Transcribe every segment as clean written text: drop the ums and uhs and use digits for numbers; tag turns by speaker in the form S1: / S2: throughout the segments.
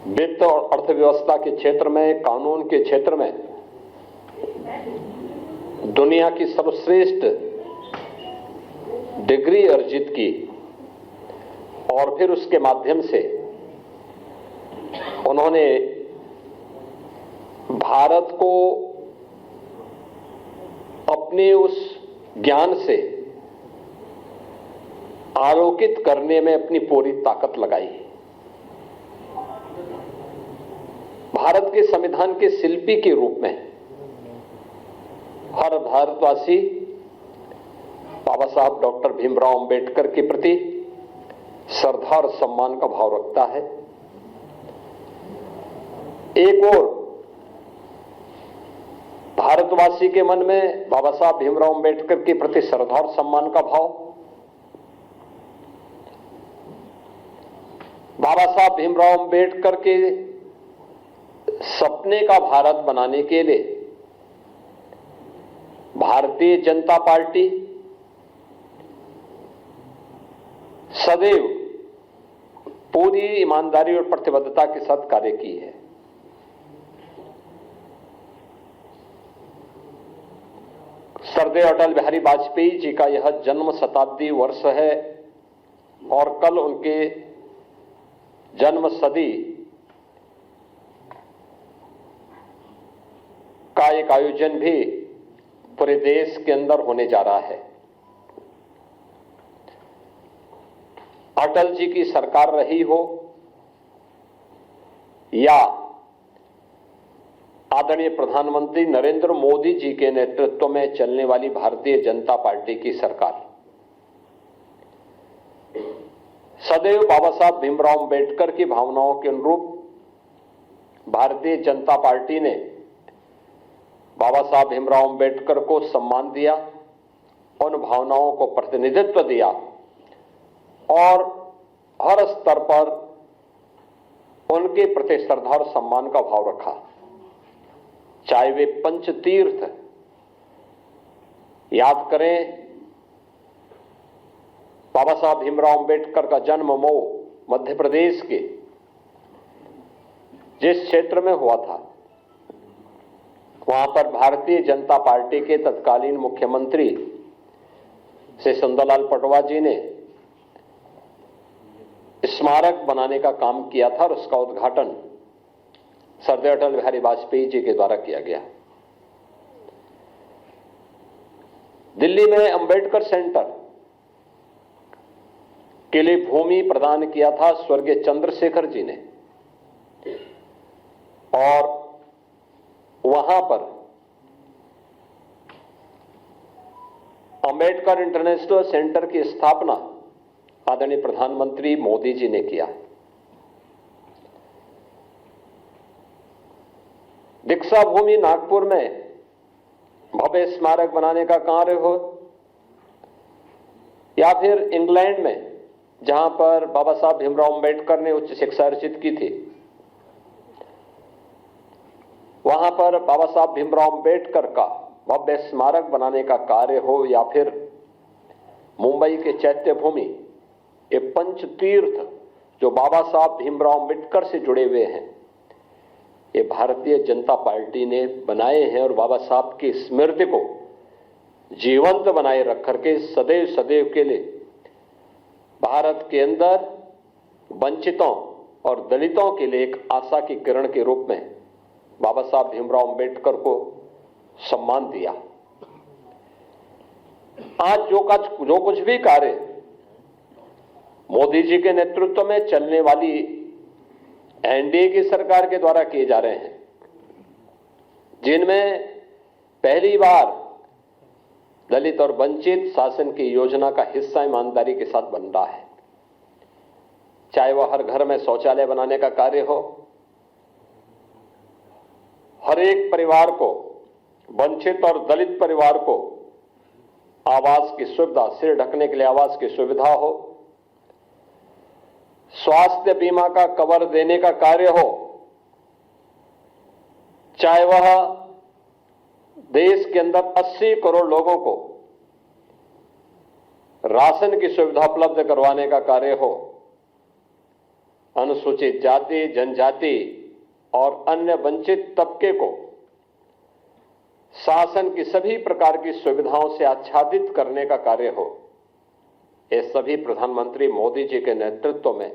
S1: वित्त और अर्थव्यवस्था के क्षेत्र में, कानून के क्षेत्र में दुनिया की सर्वश्रेष्ठ डिग्री अर्जित की और फिर उसके माध्यम से उन्होंने भारत को अपने उस ज्ञान से आलोकित करने में अपनी पूरी ताकत लगाई। भारत के संविधान के शिल्पी के रूप में हर भारतवासी बाबा साहब डॉक्टर भीमराव अंबेडकर के प्रति श्रद्धा और सम्मान का भाव रखता है। एक और भारतवासी के मन में बाबा साहब भीमराव अंबेडकर के प्रति श्रद्धा और सम्मान का भाव, बाबा साहब भीमराव अंबेडकर के सपने का भारत बनाने के लिए भारतीय जनता पार्टी सदैव पूरी ईमानदारी और प्रतिबद्धता के साथ कार्य की है। सरदेव अटल बिहारी वाजपेयी जी का यह जन्म शताब्दी वर्ष है और कल उनके जन्म सदी का एक आयोजन भी पूरे देश के अंदर होने जा रहा है। अटल जी की सरकार रही हो या आदरणीय प्रधानमंत्री नरेंद्र मोदी जी के नेतृत्व में चलने वाली भारतीय जनता पार्टी की सरकार, सदैव बाबा साहब भीमराव अंबेडकर की भावनाओं के अनुरूप भारतीय जनता पार्टी ने बाबा साहब भीमराव अंबेडकर को सम्मान दिया, उन भावनाओं को प्रतिनिधित्व दिया और हर स्तर पर उनके प्रति श्रद्धा और सम्मान का भाव रखा। चाहे वे पंचतीर्थ याद करें, बाबा साहब भीमराव अंबेडकर का जन्म मऊ मध्य प्रदेश के जिस क्षेत्र में हुआ था, वहां पर भारतीय जनता पार्टी के तत्कालीन मुख्यमंत्री श्री सुंदरलाल पटवा जी ने स्मारक बनाने का काम किया था और उसका उद्घाटन सरदेव अटल बिहारी वाजपेयी जी के द्वारा किया गया। दिल्ली में अंबेडकर सेंटर के लिए भूमि प्रदान किया था स्वर्गीय चंद्रशेखर जी ने और वहां पर अंबेडकर इंटरनेशनल सेंटर की स्थापना आदरणीय प्रधानमंत्री मोदी जी ने किया। दीक्षा भूमि नागपुर में भव्य स्मारक बनाने का कार्य हो या फिर इंग्लैंड में जहां पर बाबा साहब भीमराव अंबेडकर ने उच्च शिक्षा अर्जित की थी, वहां पर बाबा साहब भीमराव अंबेडकर का भव्य स्मारक बनाने का कार्य हो या फिर मुंबई के चैत्य भूमि, ये पंचतीर्थ जो बाबा साहब भीमराव अंबेडकर से जुड़े हुए हैं, ये भारतीय जनता पार्टी ने बनाए हैं और बाबा साहब की स्मृति को जीवंत बनाए रख करके सदैव सदैव के लिए भारत के अंदर वंचितों और दलितों के लिए एक आशा की किरण के रूप में बाबा साहब भीमराव अंबेडकर को सम्मान दिया। आज जो कुछ भी कार्य मोदी जी के नेतृत्व में चलने वाली एनडीए की सरकार के द्वारा किए जा रहे हैं, जिनमें पहली बार दलित और वंचित शासन की योजना का हिस्सा ईमानदारी के साथ बन रहा है, चाहे वह हर घर में शौचालय बनाने का कार्य हो, हर एक परिवार को, वंचित और दलित परिवार को आवास की सुविधा, सिर ढकने के लिए आवास की सुविधा हो, स्वास्थ्य बीमा का कवर देने का कार्य हो, चाहे वह देश के अंदर 80 करोड़ लोगों को राशन की सुविधा उपलब्ध करवाने का कार्य हो, अनुसूचित जाति, जनजाति और अन्य वंचित तबके को शासन की सभी प्रकार की सुविधाओं से आच्छादित करने का कार्य हो, ये सभी प्रधानमंत्री मोदी जी के नेतृत्व में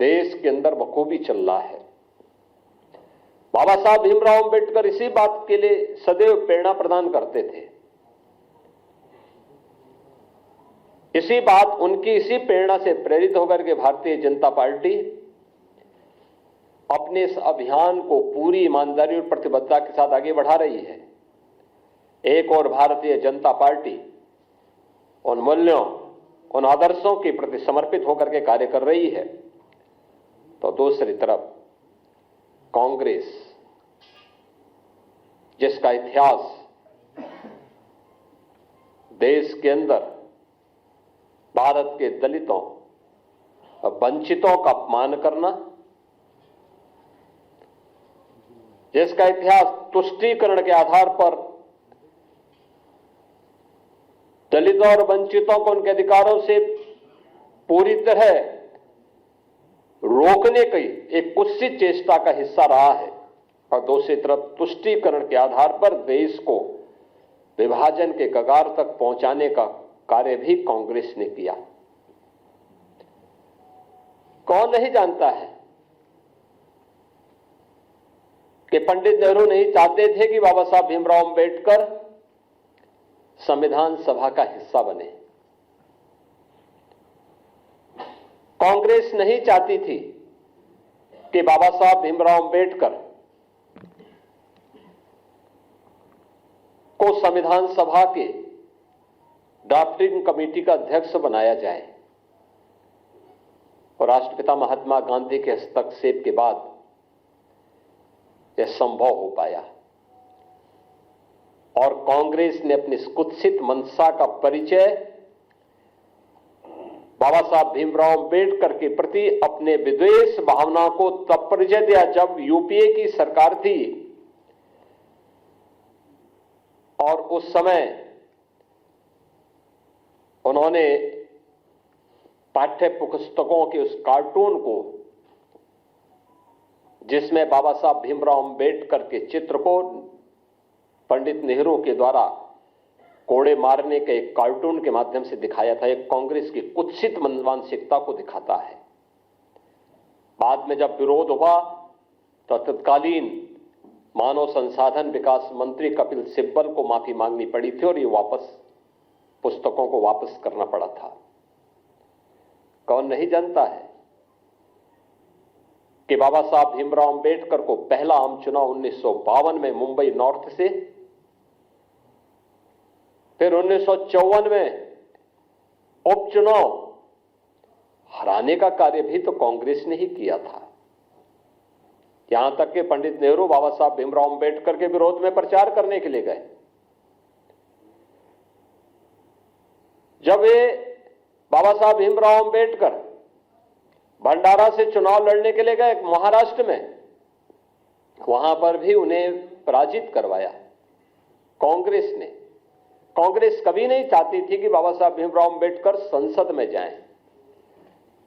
S1: देश के अंदर बखूबी चल रहा है। बाबा साहब भीमराव अंबेडकर इसी बात के लिए सदैव प्रेरणा प्रदान करते थे। इसी प्रेरणा से प्रेरित होकर के भारतीय जनता पार्टी अपने इस अभियान को पूरी ईमानदारी और प्रतिबद्धता के साथ आगे बढ़ा रही है। एक और भारतीय जनता पार्टी उन मूल्यों, उन आदर्शों के प्रति समर्पित होकर के कार्य कर रही है, तो दूसरी तरफ कांग्रेस, जिसका इतिहास देश के अंदर भारत के दलितों और वंचितों का अपमान करना, जिसका इतिहास तुष्टीकरण के आधार पर दलितों और वंचितों को उनके अधिकारों से पूरी तरह रोकने की एक कुत्सित चेष्टा का हिस्सा रहा है, और दूसरी तरफ तुष्टीकरण के आधार पर देश को विभाजन के कगार तक पहुंचाने का कार्य भी कांग्रेस ने किया। कौन नहीं जानता है कि पंडित नेहरू नहीं चाहते थे कि बाबा साहब भीमराव अंबेडकर संविधान सभा का हिस्सा बने। कांग्रेस नहीं चाहती थी कि बाबा साहब भीमराव अंबेडकर को संविधान सभा के ड्राफ्टिंग कमेटी का अध्यक्ष बनाया जाए, और राष्ट्रपिता महात्मा गांधी के हस्तक्षेप के बाद यह संभव हो पाया। और कांग्रेस ने अपनी कुत्सित मंशा का परिचय बाबा साहब भीमराव अंबेडकर के प्रति अपने विद्वेष भावना को तब परिचय दिया जब यूपीए की सरकार थी, और उस समय उन्होंने पाठ्य पुस्तकों के उस कार्टून को, जिसमें बाबा साहब भीमराव अंबेडकर के चित्र को पंडित नेहरू के द्वारा कोड़े मारने के एक कार्टून के माध्यम से दिखाया था, एक कांग्रेस की कुत्सित मानसिकता को दिखाता है। बाद में जब विरोध हुआ तो तत्कालीन मानव संसाधन विकास मंत्री कपिल सिब्बल को माफी मांगनी पड़ी थी, और ये पुस्तकों को वापस करना पड़ा था। कौन नहीं जानता है कि बाबा साहब भीमराव अंबेडकर को पहला आम चुनाव 1952 में मुंबई नॉर्थ से, फिर 1954 में उपचुनाव हराने का कार्य भी तो कांग्रेस ने ही किया था। यहां तक कि पंडित नेहरू बाबा साहब भीमराव अंबेडकर के विरोध में प्रचार करने के लिए गए। जब वे बाबा साहब भीमराव अंबेडकर भंडारा से चुनाव लड़ने के लिए गए महाराष्ट्र में, वहां पर भी उन्हें पराजित करवाया कांग्रेस ने। कांग्रेस कभी नहीं चाहती थी कि बाबा साहब भीमराव अंबेडकर संसद में जाएं,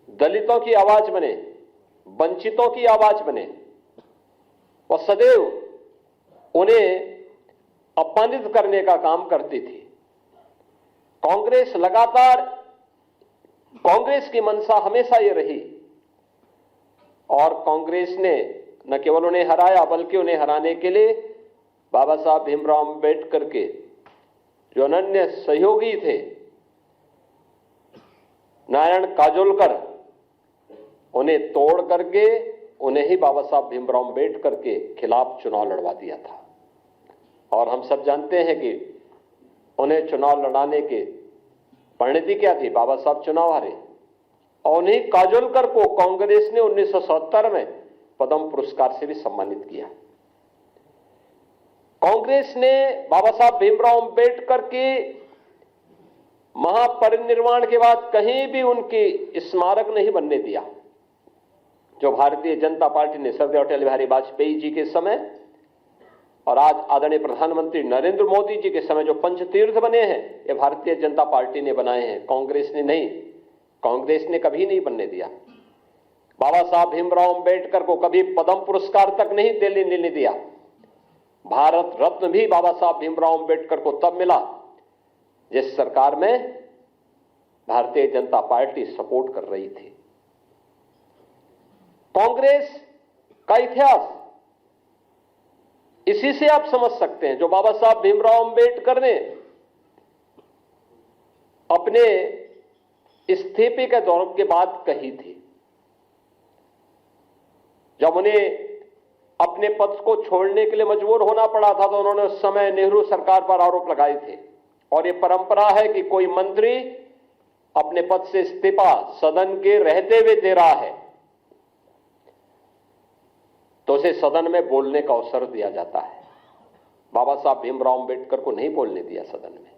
S1: दलितों की आवाज बने, वंचितों की आवाज बने, और सदैव उन्हें अपमानित करने का काम करती थी। कांग्रेस की मंशा हमेशा ये रही, और कांग्रेस ने न केवल उन्हें हराया बल्कि उन्हें हराने के लिए बाबा साहब भीमराव अंबेडकर के जो अनन्य सहयोगी थे नारायण काजोलकर, उन्हें तोड़ करके उन्हें ही बाबा साहब भीमराव अंबेडकर के खिलाफ चुनाव लड़वा दिया था। और हम सब जानते हैं कि उन्हें चुनाव लड़ाने के परिणति क्या थी, बाबा साहब चुनाव हारे, और उन्हीं काजोलकर को कांग्रेस ने 1970 में पद्म पुरस्कार से भी सम्मानित किया। कांग्रेस ने बाबा साहब भीमराव अंबेडकर के महापरिनिर्वाण के बाद कहीं भी उनकी स्मारक नहीं बनने दिया। जो भारतीय जनता पार्टी ने सरदार अटल बिहारी वाजपेयी जी के समय और आज आदरणीय प्रधानमंत्री नरेंद्र मोदी जी के समय जो पंचतीर्थ बने हैं, ये भारतीय जनता पार्टी ने बनाए हैं, कांग्रेस ने नहीं। कांग्रेस ने कभी नहीं बनने दिया। बाबा साहब भीमराव अंबेडकर को कभी पद्म पुरस्कार तक नहीं दिल्ली ने दिया। भारत रत्न भी बाबा साहब भीमराव अंबेडकर को तब मिला जिस सरकार में भारतीय जनता पार्टी सपोर्ट कर रही थी। कांग्रेस का इतिहास इसी से आप समझ सकते हैं। जो बाबा साहब भीमराव अंबेडकर ने अपने इस्तीफे के दौर के बाद कही थी, जब उन्हें अपने पद को छोड़ने के लिए मजबूर होना पड़ा था तो उन्होंने उस समय नेहरू सरकार पर आरोप लगाए थे। और यह परंपरा है कि कोई मंत्री अपने पद से इस्तीफा सदन के रहते हुए दे रहा है तो उसे सदन में बोलने का अवसर दिया जाता है। बाबा साहब भीमराव अंबेडकर को नहीं बोलने दिया सदन में,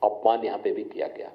S1: अपमान यहां पे भी किया गया।